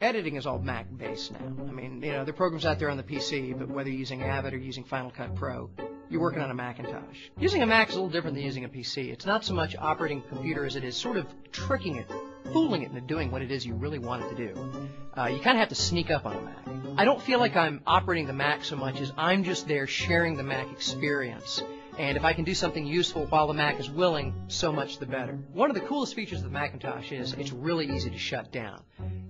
Editing is all Mac-based now. I mean, there are programs out there on the PC, but whether you're using Avid or using Final Cut Pro, you're working on a Macintosh. Using a Mac is a little different than using a PC. It's not so much operating a computer as it is sort of tricking it, fooling it into doing what it is you really want it to do. You kind of have to sneak up on a Mac. I don't feel like I'm operating the Mac so much as I'm just there sharing the Mac experience. And if I can do something useful while the Mac is willing, so much the better. One of the coolest features of the Macintosh is it's really easy to shut down.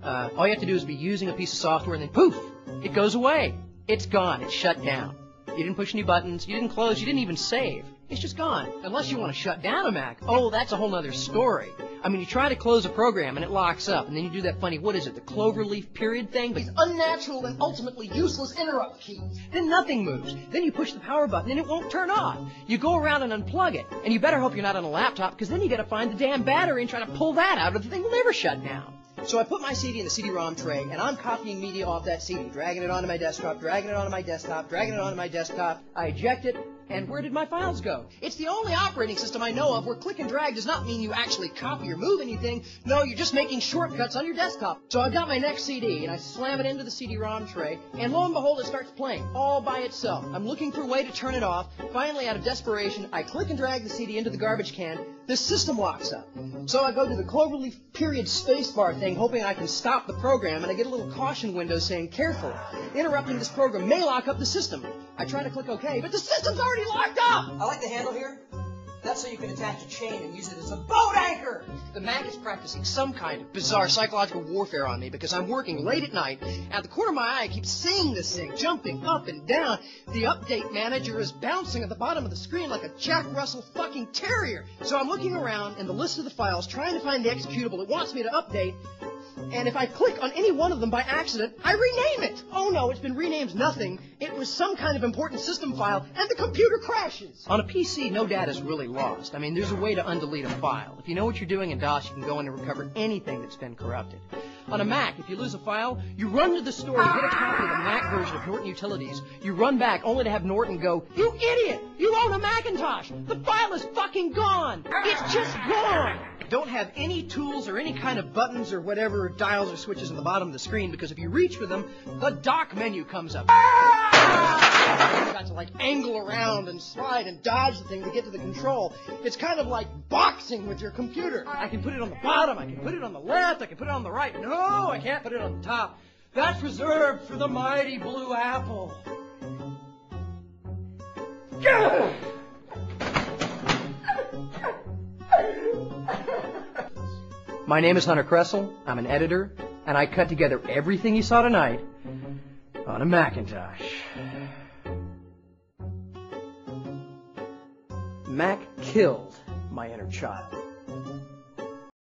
All you have to do is be using a piece of software and then poof, it goes away. It's gone. It's shut down. You didn't push any buttons. You didn't close. You didn't even save. It's just gone. Unless you want to shut down a Mac. Oh, that's a whole other story. I mean, you try to close a program and it locks up, and then you do that funny, what is it, the cloverleaf period thing? These unnatural and ultimately useless interrupt keys. Then nothing moves. Then you push the power button and it won't turn off. You go around and unplug it, and you better hope you're not on a laptop, because then you got to find the damn battery and try to pull that out, or the thing will never shut down. So I put my CD in the CD-ROM tray, and I'm copying media off that CD, dragging it onto my desktop, dragging it onto my desktop, dragging it onto my desktop. I eject it, and where did my files go? It's the only operating system I know of where click and drag does not mean you actually copy or move anything. No, you're just making shortcuts on your desktop. So I've got my next CD, and I slam it into the CD-ROM tray, and lo and behold, it starts playing all by itself. I'm looking for a way to turn it off. Finally, out of desperation, I click and drag the CD into the garbage can. The system locks up. So I go to the cloverleaf period spacebar thing, hoping I can stop the program, and I get a little caution window saying, careful, interrupting this program may lock up the system. I try to click OK, but the system's already locked up! I like the handle here. That's so you can attach a chain and use it as a boat anchor! The Mac is practicing some kind of bizarre psychological warfare on me because I'm working late at night. Out of the corner of my eye, I keep seeing this thing jumping up and down. The update manager is bouncing at the bottom of the screen like a Jack Russell fucking terrier. So I'm looking around in the list of the files, trying to find the executable it wants me to update. And if I click on any one of them by accident, I rename it. Oh no, it's been renamed nothing. It was some kind of important system file, and the computer crashes. On a PC, no data's really lost. I mean, there's a way to undelete a file. If you know what you're doing in DOS, you can go in and recover anything that's been corrupted. On a Mac, if you lose a file, you run to the store, you get a copy of the Mac version of Norton Utilities, you run back only to have Norton go, "You idiot! You own a Macintosh! The file is fucking gone! It's just gone!" Don't have any tools or any kind of buttons or whatever dials or switches on the bottom of the screen, because if you reach for them, the dock menu comes up. You've got to angle around and slide and dodge the thing to get to the control. It's kind of like boxing with your computer. I can put it on the bottom, I can put it on the left, I can put it on the right. No, I can't put it on the top. That's reserved for the mighty Blue Apple. My name is Hunter Kressel. I'm an editor, and I cut together everything you saw tonight on a Macintosh. Mac killed my inner child.